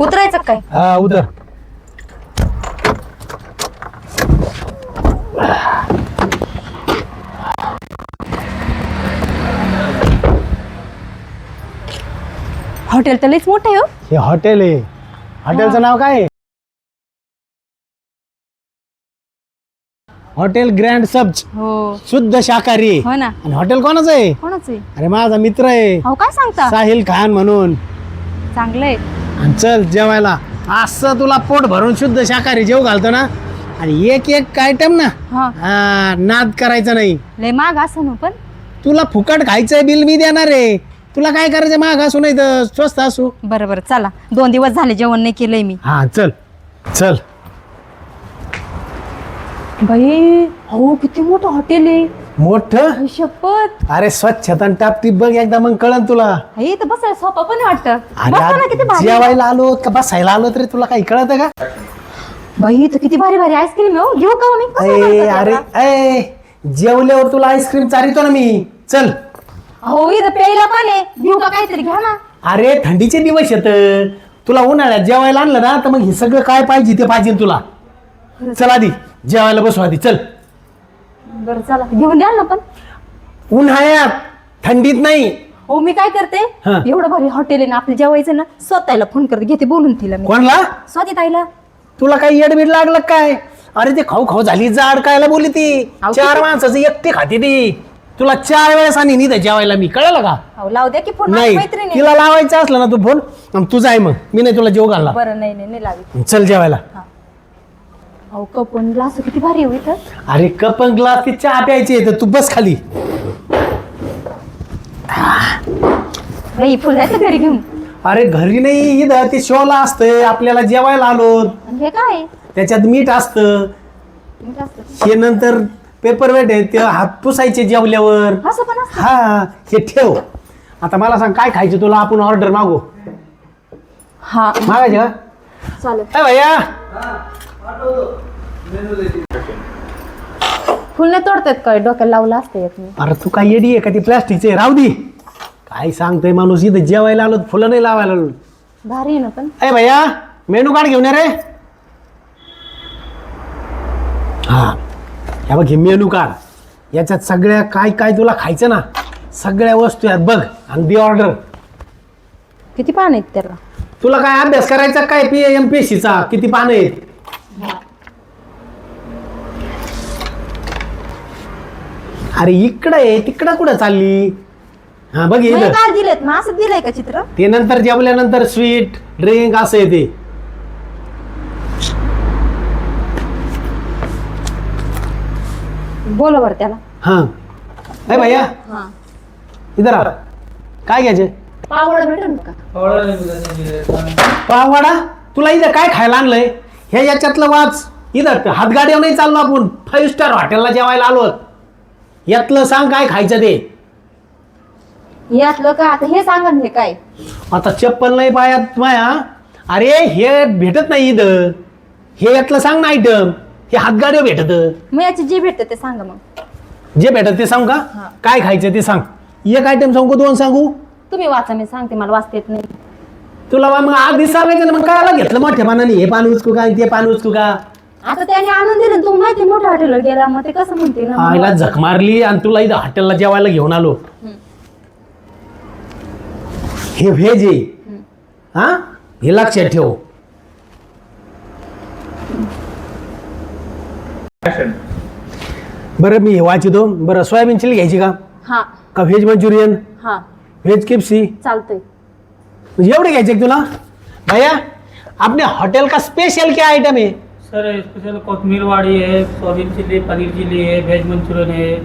उतरायचं काय? हा उतर. हॉटेल तर लईच मोठं आहे हो. हे हॉटेल आहे. हॉटेलचं नाव काय आहे? हॉटेल ग्रँड सब्ज. हो शुद्ध शाकाहारी. हो ना. आणि हॉटेल कोणाचं आहे? कोणाच आहे? अरे माझा मित्र आहे हो काय सांगता? साहिल खान म्हणून. चांगलंय. आणि चल जेवायला. असं तुला पोट भरून शुद्ध शाकाहारी जेव घालतो ना. आणि एक एक आयटम ना हा नाद करायचा नाही. लय महाग असं ना पण. तुला फुकट खायचंय बिल मी देणार आहे. तुला काय करायचं महाग असू नाही तर स्वस्त असू. बरं बरं चला 2 दिवस झाले जेवण नाही केलंय मी. हा चल चल. बाई हो किती मोठं हॉटेल आहे. मोठं. आई शपथ. अरे स्वच्छता टापटीप बघ एकदा मग कळन तुला. हे तर बसायला सोपा पण वाटतं. अरे बसता ना किती आज भारी. जेवायला आलो का बसायला आलो तरी तुला काही कळत का? बाई तर किती भारी भारी आईस्क्रीम हो. घेऊ का मी? कसं बनवतात अरे त्याला? अरे जेवल्यावर तुला आईस्क्रीम चारितो ना मी. चल. हो इथं प्यायला पण आहे. घेऊ का काहीतरी घ्या ना. अरे थंडीचे दिवस येत. तुला उन्हाळ्यात जेवायला आणलं ना तर मग हे सगळं काय पाहिजे ते पाहिजे तुला. चल आधी जेवायला बसू आधी चल. बरं चला घेऊन द्याल ना पण. उन्हाळ्यात थंडीत नाही. हो मी काय करते हा. एवढं भारी हॉटेल आहे ना आपलं जेवायचं ना स्वतःला फोन करते घेते बोलून तिला मी. कोणला? स्वाती ताईला. तुला काही येडबीड लागलं काय? अरे ते खाऊ खाऊ झाली जाड कायला बोलली ती. अहो, 4 किती- माणसाची एकटी खाती ती. तुला 4 वेळेस आणि निघ जेवायला मी कळलं का? अहो लावू द्या की फोन. नाही मैत्रिणी. तिला लावायचं असलं ना तू फोन तू जाय मग मी नाही तुला जेव घालणार. बरं नाही नाही नाही लावी. चल जेवायला. अहो कपून ग्लास किती भारी हो इथं. अरे कप ग्लास ती चहा प्यायची तर तू बस खाली. बाई फुल जायचं घरी घेऊन. अरे घरी नाही इथं ते शोला असतंय आपल्याला जेवायला आलो. आणि हे काय त्याच्यात मीठ असतं. हे नंतर पेपर वेट आहे ते हात पुसायचे जेवल्यावर. असं पण असतं. हा हे ठेव. आता मला सांग काय खायचं तुला आपण ऑर्डर मागू. हा मागायचे का? चालेल. ए भैया फुल नाही तोडतात काय डोक्याला लावलं असतं एक मी. अरे तू काय येडी आहे का ती प्लॅस्टिकचे राहू दे. काय सांगतोय माणूस इथं जेवायला आलो फुलं नाही लावायला आलो. भारी आहे ना पण. ए भैया मेनू कार्ड घेऊन ये रे. हा हे बघ हे मेनू कार्ड. याच्यात सगळ्या काय काय तुला खायचं ना सगळ्या वस्तू आहेत बघ आणि दे ऑर्डर. किती पान आहेत त्याला? तुला काय अभ्यास करायचा काय MPSC चा किती पानं आहेत? अरे इकडं आहे तिकडं कुठं चालली? हा बघ इथं काय दिलेत मग असं दिलंय का चित्र? ते नंतर जेवल्यानंतर स्वीट ड्रिंक असं येते. बोला बरं त्याला. हा ए भैया हा इधर आ. काय घ्यायचे? पावडा भेटेल का? पाववाडा. तुला इथं काय खायला आणलंय? हे याच्यातलं वाच. इथं हातगाड्या नाही चाललो आपण 5 स्टार हॉटेलला जेवायला आलो. यातलं सांग काय खायचं ते. यातलं का आता हे सांगा ना हे काय? आता चप्पल नाही पायात माया. अरे हे भेटत नाही इथं. हे यातलं सांग ना आयटम. हे हातगाड्या भेटत. मग याची जे भेटतं ते सांगा मग. जे भेटत ते सांग का? हा. काय खायचं ते सांग. एक आयटम सांगू 2 सांगू? तुम्ही वाचा मी सांगते मला वाचता येत नाही. तुला मग आधी सांगायचं ना मग कायला घेतलं मोठ्या पानाने हे पान उचकू का ते पान उचकू का? आता त्याने आणून दिलं तुम्ही माहिती मोठ्या हॉटेलवर गेला मग ते कसं म्हणते ना. आईला झक मारली आणि तुला इथं हॉटेलला जेवायला घेऊन आलो. हे व्हेज आहे. हा हे लक्षात ठेव. बरं मी हे वाचितो. बरं सोयाबीन चिली घ्यायची का? हा का व्हेज मंचुरियन हा व्हेज केपसी चालतंय. म्हणजे एवढे घ्यायचे का तुला? भैया अपने होटल का स्पेशल क्या आइटम है? सर स्पेशल कोथमीर वाड़ी है, सोयाबीन चिल्ली, पनीर चिल्ली है, वेज मंचूरियन है,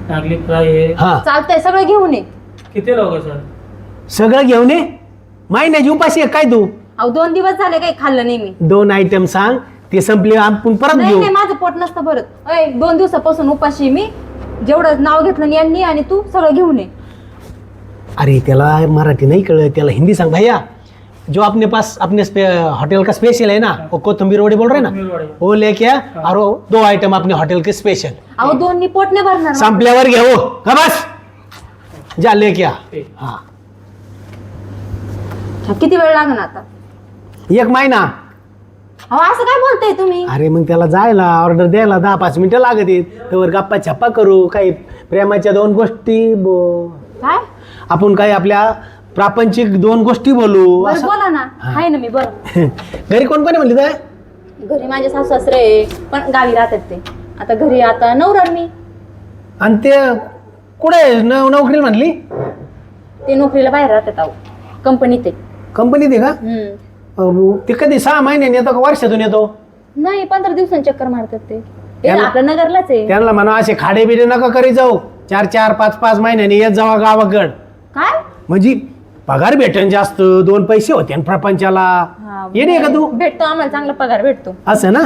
नागली फ्राई है। हा चालतंय सगळं घेऊन ये. कितने लोग हैं सर? सगळं घेऊन ये. महिन्याची उपाशी आहे काय तू? अहो 2 दिवस झाले काही खाल्लं नाही मी. 2 आयटम सांग ते संपले आपण परत नाही घेऊ. नाही माझं पोट नसतं भरत. 2 दिवसापासून उपाशी आहे मी. जेवढं नाव घेतलं यांनी आणि तू सगळं घेऊन ये. अरे त्याला मराठी नहीं कळत त्याला हिंदी सांग भैया. जो अपने पास अपने होटल का स्पेशल है ना वो कोथमीर वड़ी बोल रहे हैं कोथमीर ना वड़ी। वो लेके आ और वो 2 आइटम अपने होटल के स्पेशल. अहो 2 पोट नाही भरणार. संपल्यावर घे हो का बस जा लेके आ. ठीक. हा किती वेळ लागणार आता? एक महिना. अहो असं काय बोलताय तुम्ही? अरे मग त्याला जायला ऑर्डर द्यायला 10-5 मिनिटं लागत आहेत. तर गप्पा छप्पा करू, काही प्रेमाच्या 2 गोष्टी काय आपण काही आपल्या प्रापंचिक 2 गोष्टी बोलू. बरं असं बोला ना, आहे ना मी बरं. घरी कोण कोणी म्हणली काय? घरी माझे सासू सासरे आहे, पण गावी राहतात ते. आता घरी आता नवरा मी. आणि ते कुठे नोकरी म्हणली? ते नोकरीला बाहेर राहतात अहो, कंपनीत आहे. कंपनीत आहे का? ते कधी 6 महिन्याने येतो का वर्षातून येतो? नाही 15 दिवसांनी चक्कर मारतात ते. ते त्यांना- आपल्या नगरलाच आहे. त्यांना म्हणा असे खाडे बिडे नका करी जाऊ. 4-4, 5-5 महिन्याने येत जावा गावाकड. काय म्हणजे पगार भेटेन जास्त, 2 पैसे होते न प्रपंचाला. येणे का तू? भेटतो आम्हाला, चांगला पगार भेटतो. असं ना.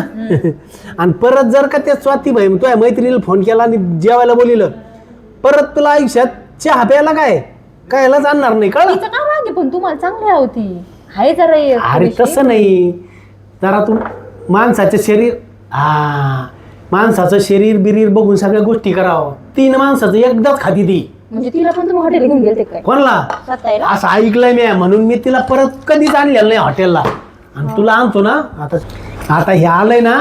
आणि परत जर का त्या स्वाती भाई तुझ्या मैत्रिणीला फोन केला आणि जेवायला बोलिलं, परत तुला आयुष्यात चहा प्यायला कायला जाणार नाही, कळलं? तिचं काय राग आहे, पण तुम्हाला चांगली होती आहे जरा अरे तसं नाही, जरा तू माणसाचं शरीर, माणसाचं शरीर बिरीर बघून सगळ्या गोष्टी करावं. 3 माणसाचं एकदाच खाती ती. म्हणजे तिला पण तुम्ही हॉटेल घेऊन गेलते काय? कोणला? स्वतःला? असं ऐकलंय मी, म्हणून मी तिला परत कधीच आणलेलं नाही हॉटेलला. आणि तुला आणतो ना आता हे आलंय ना,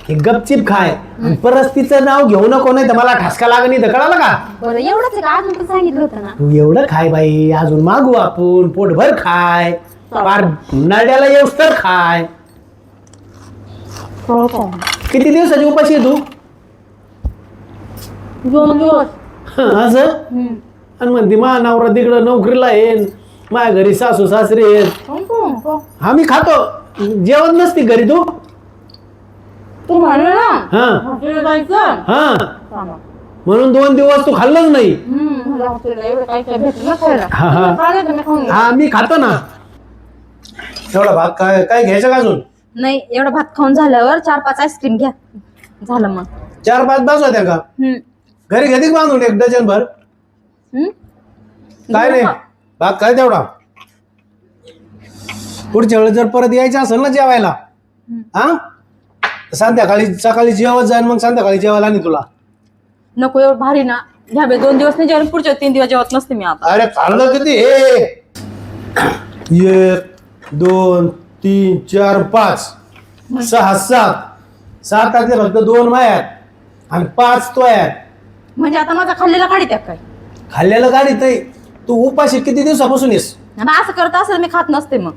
हे गपचिप खाय. आणि परत तिचं नाव घेऊ नको, नाही तर मला ठसका लागत नाही. तर कळालं का? बरं एवढंच आहे का? अजून पण सांगितलं होतं ना. तू एवढं खाय बाई, अजून मागू आपण, पोटभर खाय, पार नड्याला येऊस तर खाय. किती दिवसाची उपाशी आहे तू? 2 दिवस. असं? आणि म्हणते मा नवरा तिकडं नोकरीला येईन, माझ्या घरी सासू सासरे आहेत. आम्ही खातो, जेवण नसती घरी तू. तू म्हणलं ना हा हॉटेलला जायचं. हा म्हणून 2 दिवस तू खाल्लंच नाही. मला हॉटेलला एवढं काय काय भेटलं ना खायला. हा, हा. खाल्लं तर मी खाऊन घेईन. हा मी खातो ना. एवढा भात काय घ्यायचं का अजून? नाही एवढा भात खाऊन झाल्यावर 4-5 आईस्क्रीम घ्या, झालं मग. 4-5 बाजू होत्या का? घरी घेते बांधून 1 डझन भर. काय नाही, भात काय तेवढा. पुढच्या वेळेस जर परत यायचं असेल ना जेवायला, हा संध्याकाळी सकाळी जेवत जाईन, मग संध्याकाळी जेवायला आणि तुला. नको एवढं भारी ना घ्या बे. 2 दिवस नाही जेवण, पुढच्या 3 दिवस जेवत नसते मी आता. अरे खाल्लं किती हे? 1 2 3 4 5 6 7 आले फक्त 2 मायात आणि 5 तो आहेत. म्हणजे आता माझा खाल्लेला काढी त्या काय? खाल्ल्याला गाडीत आहे. तू उपाशी किती दिवसापासून येस? आणि असं करत असेल मी खात नसते मग.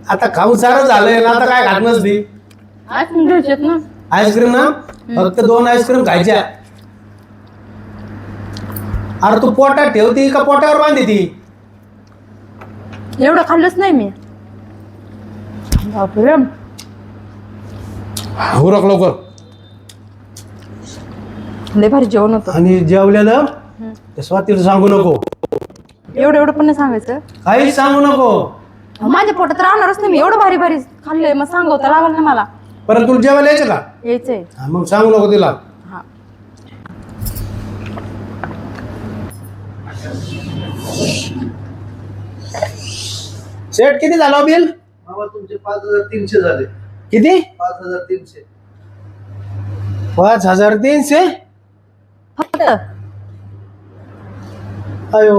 आता खाऊन सारं झालंय ना, आता काय खात नसती. आईस्क्रीम घ्यायचेत ना. आईस्क्रीम ना, फक्त 2 आईस्क्रीम खायच्या. अरे तू पोटात ठेवती का पोटावर बांधती ती? एवढं खाल्लंच नाही मी. बापरे उरक लवकर. लय भारी जेवण होतं. आणि जेवलेलं ते स्वातीला सांगू नको, एवढं पण नाही सांगायचं. काहीच सांगू नको. माझ्या पोटात राहणारच नाही मी. एवढं भारी भारी खाल्लंय, मग सांगवता लागल ना मला. परत तुला जेवायला यायचं का? यायचंय. हा, मग सांगू नको तिला. हा सेट किती झालं बिल? मामा तुमचे 5300 झाले. किती? 5300. 5300? फक्त अयो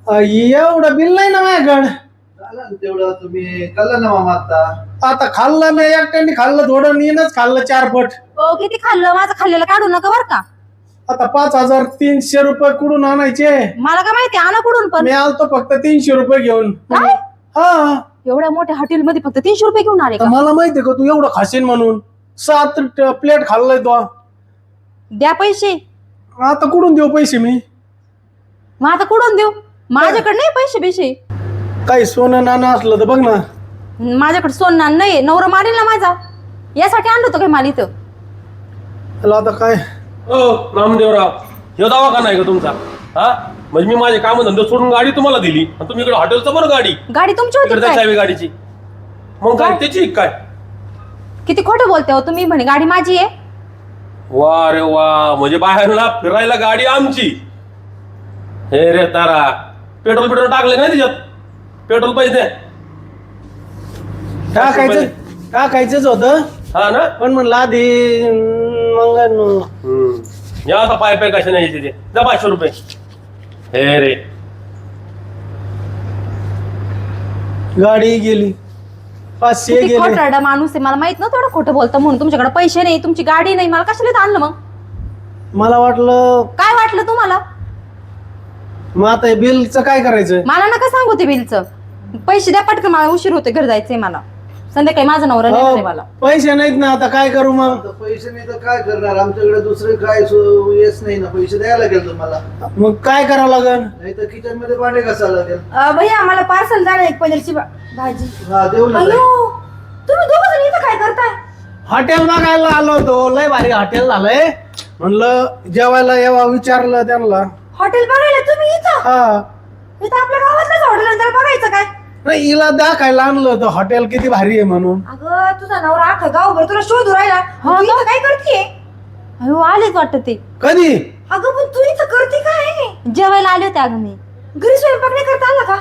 एवढं बिल नाही ना माझ्याकडं. झालं ना तेवढं, तुम्ही कळलं ना मामा आता. आता खाल्लं मी एकट्याने खाल्लं थोडं, नीनच खाल्लं 4 पट. ओ किती खाल्लं? माझं खाल्लेलं काढू नका बर का. आता 5300 रुपये कुठून आणायचे? मला काय माहिती, आणा कुठून पण. मी आलतो फक्त 300 रुपये घेऊन. काय? हा एवढ्या मोठ्या हॉटेल मध्ये फक्त 300 रुपये घेऊन आले तर का? मला माहितीये का तू एवढं खाशील म्हणून. 7 प्लेट खाल्लंय तो. द्या पैसे. आता कुठून देऊ पैसे मी? मग आता कुठून देऊ? माझ्याकडे नाही पैसे बिशे. काही सोनं नाणं असलं तर बघ ना. माझ्याकडे सोनं नाही, नवरा मारेल ना माझा. यासाठी आणलं होतं काय मला इथं? त्याला आता काय? नामदेवराव, हे दवाखाना आहे का तुमचा? हा म्हणजे मी माझे काम धंदे सोडून गाडी तुम्हाला दिली आणि तुम्ही इकडे हॉटेलचं बरं गाडी गाडी तुमची होती इकडे काय? चावी गाडीची. मग काय त्याची काय? किती खोटं बोलते हो तुम्ही. म्हणे गाडी माझी आहे. वा रे वा, म्हणजे बाहेरला फिरायला गाडी आमची. हे रे तारा, पेट्रोल टाकले नाही त्याच्यात? पेट्रोल पैसे टाकायचंच होतं, हा ना. पण म्हणलं आधी मग या आता पाय कशा नाही तिथे. जा 500 रुपये. हे रे गाडी गेली. 500 किती गेले. खोटारडा माणूस आहे, मला माहित नव्हतं एवढं खोटं बोलतं म्हणून. तुमच्याकडे पैसे नाही, तुमची गाडी नाही, मला कशाला इथं आणलं मग? मला वाटलं काय वाटलं तुम्हाला? मग आता हे बिलचं काय करायचं? मला नका सांगू ते बिलचं. पैसे द्या पटकन, मला उशीर होते, घर जायचंय मला. संध्याकाळी माझा नवरा नाही आहे मला. पैसे नाहीत ना, आता काय करू मग? आता पैसे नाही तर काय करणार, आमच्याकडे दुसरे काय येस नाही ना, पैसे द्यायला लागेल तुम्हाला. मग काय करावं लागेल? नाही तर किचन मध्ये भांडे घासावं लागेल. भैया मला पार्सल झालं एक पनीरची भाजी. हा देऊ ना. अयो, तुम्ही दोघं जण इथं काय करताय? हॉटेल बघायला आलो होतो, लय भारी हॉटेल झालंय. म्हणलं जेवायला यावा, विचारलं त्यांना. हॉटेल बघायला तुम्ही इथं? हा इथं आपल्या गावातलंच हॉटेल, नंतर बघायचं काय? नाही, हिला दाखायला आणलं होतं हॉटेल किती भारी आहे म्हणून. अगं तुझा नवरा अख्खा गावभर तुला शोधू राहिला, तू इथं काय करतेय? अयो आलेच वाटत ते. कधी? अगं पण तू इथं करते काय? जेवायला आले होते अगं मी. घरी स्वयंपाक नाही करता आला का?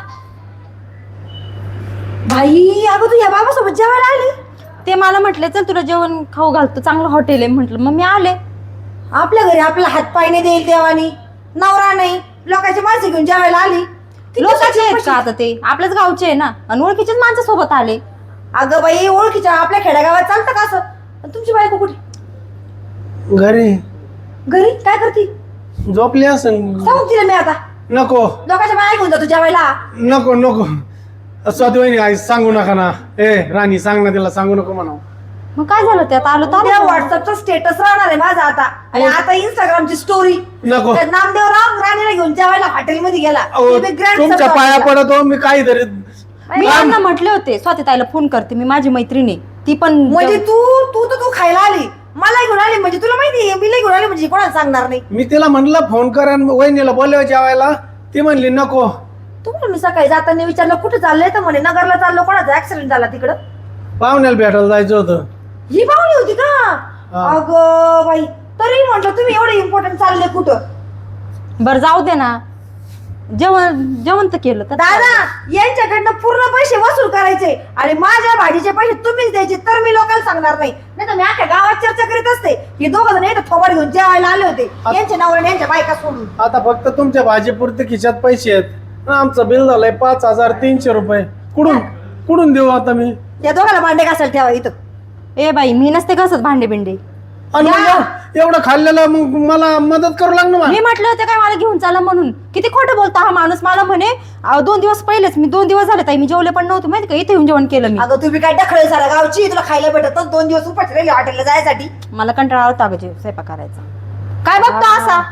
भाई अगं तू या बाबासोबत जेवायला आली? ते मला म्हटले चल तुला जेवण खाऊ घालतो, चांगलं हॉटेल आहे म्हटलं, मग मी आले. आपल्या घरी आपला हातपाय नाही देईल देवानी, नवरा नाही, लोकांची माणसं घेऊन जेवायला आली. लोकांचे आहेत का आता ते? आपल्याच गावचे आहे ना, आणि ओळखीच्याच माणसं सोबत आले. अगं बाई ओळखीच्या आपल्या खेड्यागावात चालतं का असं? तुमची बायको कुठे? घरी घरी काय करते? झोपली असेल. सांगू तिला मी आता, नको लोकांच्या बाया घेऊन जातो जेवायला. नको नको, स्वाती वहिनी आई सांगू नका ना. ए राणी सांग ना तिला, सांगू नको म्हणा. मग काय झालं ते आता? आलो तर व्हॉट्सअपचा स्टेटस राहणार आहे माझा आता, आणि आता इंस्टाग्रामची स्टोरी. नको. नामदेव राम राणीला घेऊन जेवायला हॉटेलमध्ये गेला. अहो, ते grand तुमच्या surprise पाया केला. पडतो मी काहीतरी. मी त्यांना म्हटले होते स्वाती ताईला फोन करते, मी माझी मैत्रिणी ती पण. म्हणजे तू खायला आली, मला घेऊन आली, म्हणजे तुला माहिती मी घेऊन आली म्हणजे कोणाला सांगणार नाही. मी तिला म्हणलं फोन कर आणि वहिनीला बोलव जेवायला, ती म्हणली नको. तुम्हाला मी सकाळी जाताना विचारलं कुठे चाललंय, तर म्हणे नगरला चाललो, कोणाचा ऍक्सिडेंट झाला तिकडं. पाहुण्याला भेटायला जायचं होतं. ही पाहुणी होती का? हा. अगं बाई, तरी म्हटलं तुम्ही एवढे इम्पॉर्टंट चालले कुठं. बरं जाऊ दे ना, जेवण तर केलं तर. दादा यांच्याकडनं पूर्ण पैसे वसूल करायचे आणि माझ्या भाजीचे पैसे तुम्हीच द्यायचे, तर मी लोकांना सांगणार नाही. नाही तर मी अख्ख्या गावात चर्चा करीत असते. हे दोघं जण येतं थोबाड घेऊन जेवायला आले होते, यांच्या नावाने यांच्या बायका सोडून. आता फक्त तुमच्या भाजीपुरते खिशात पैसे आहेत. आमचं बिल झालंय 5300 रुपये. कुठून देऊ आता मी? या दोघांना भांडे घासायला ठेवा इथं. ए बाई मी नसते घासत भांडे बिंडे. आणि मग एवढं खाल्लेलं मग मला मदत करू लागणार. मी म्हटलं होतं काय मला घेऊन चला म्हणून. किती खोटं बोलतो हा माणूस. मला म्हणे 2 दिवस पहिलेच, मी 2 दिवस झाले ताई मी जेवले पण नव्हते माहिती का, इथे येऊन जेवण केलं मी. अगं तुम्ही काय डखळे झाला गावची, तुला खायला भेटत 2 दिवस उपाशी राहिली हॉटेलला जायसाठी. मला कंटाळा आला होता अगं स्वयंपाक करायचा. काय बघतो असा?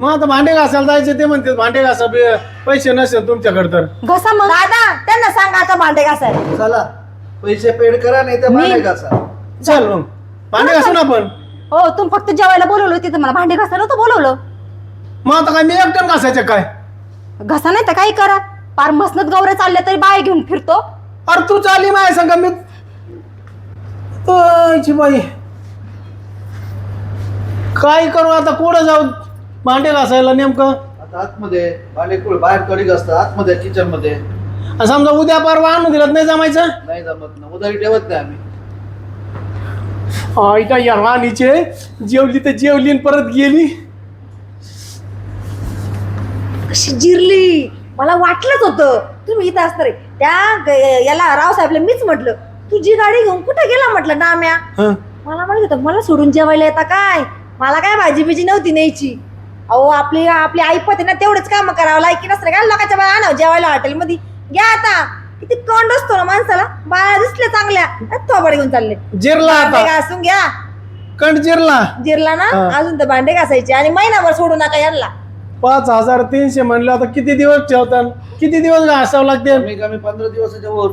मग आता भांडे घासायला जायचे, ते म्हणते भांडे घासा पैसे नसेल तुमच्याकडे तर घसा मग. दादा त्यांना सांगा आता भांडे घासायला. चला पैसे पेड करा, नाही तर भांडे घासा. चल मग भांडे घासू ना आपण. हो तुम्ही फक्त जेवायला बोलवलं तिथं, मला भांडे घासायला नव्हतं बोलवलं. मग आता काय मी एकटं घासायचं काय? घसा नाही तर काही करा. पार मसनत गौऱ्या चालल्या तरी बाय घेऊन फिरतो. अरे तू चाली माय सांगा मी बाई काय करू आता? कुठं जाऊ भांडे घासायला नेमकं? आता आतमध्ये भांडे कुठे बाहेर कडी घासतात, आतमध्ये किचन मध्ये. समजा उद्या परवा आणून दिलं नाही जमायचं? नाही जमत ना, उधारी ठेवत नाही आम्ही. ऐका या राणीचे, जेवली तर जेवली आणि परत गेली. कशी जिरली, मला वाटलंच होतं तुम्ही इथं असणार. त्या याला रावसाहेबला मीच म्हटलं तुझी गाडी घेऊन कुठे गेला म्हटलं नाम्या. हं. मला माहित होतं मला सोडून जेवायला येता काय. मला काय भाजी बिजी नव्हती न्यायची. अहो आपली ऐपत आहे ना, तेवढंच काम करावं लायकी नसतं काय लोकांच्या बाया आणावं जेवायला हॉटेलमध्ये. घ्या आता, किती कंड असतो ना माणसाला. बाया दिसल्या चांगल्या थोबाड घेऊन चालले. जिरला भांडे आता, घासून घ्या. कंठ जिरला. जिरला ना, हा. अजून तर भांडे घासायचे आणि महिनाभर सोडू नका यांना. 5300 म्हणलं, आता किती दिवस ठेवतात? किती दिवस घासावं लागते? कमी 15 दिवसाच्या वर.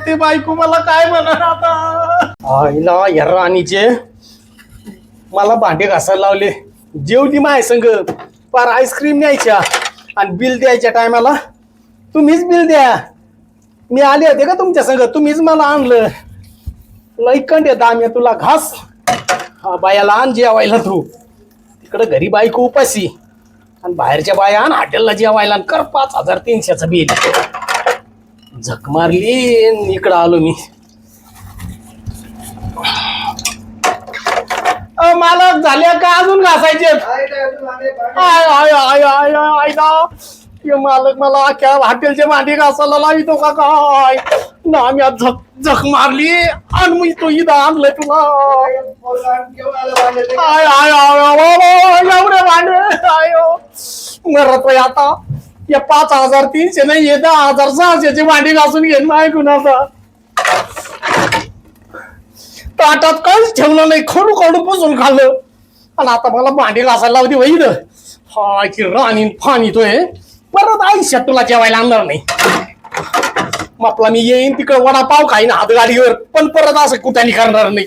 ते बायको मला काय म्हणणार आता? आईला या राणीचे मला भांडे घासायला लावले. जेवली माय संग, पार आईस्क्रीम न्यायच्या आणि बिल द्यायच्या टायमाला तुम्हीच बिल द्या. मी आले होते का तुमच्या संग? तुम्हीच मला आणलं. तुला इकडे येत आम्ही, तुला घास. हा बायाला आण जेवायला तू. तिकडे घरी बायको उपाशी आणि बाहेरच्या बाया आण हॉटेलला जेवायला आणि कर 5300चं बिल. झक मारली इकडं आलो मी. मालक झाल्या का अजून घासायचे? आहे काय अजून भांडे? भांडे. मालक मला अख्ख्या हॉटेलचे भांडे घासायला लावितो का काय? ना आम्ही आज झक मारली आणि मी तो इथं आणलंय तुला आय आय एवढे भांडे आयो मरतोय आता या 5,300 नाही ये 10,600चे भांडी घासून घेईन नाही कुणाचा ताटात काहीच ठेवलं नाही खडू पुसून खाल्लं आणि आता मला भांडी घासायला लावती वैद हा की राणी फान येतोय परत आयुष्यात तुला जेवायला आणणार नाही आपला मी येईन तिकडे वडापाव खाईन हातगाडीवर पण परत असं कुठ्यानी करणार नाही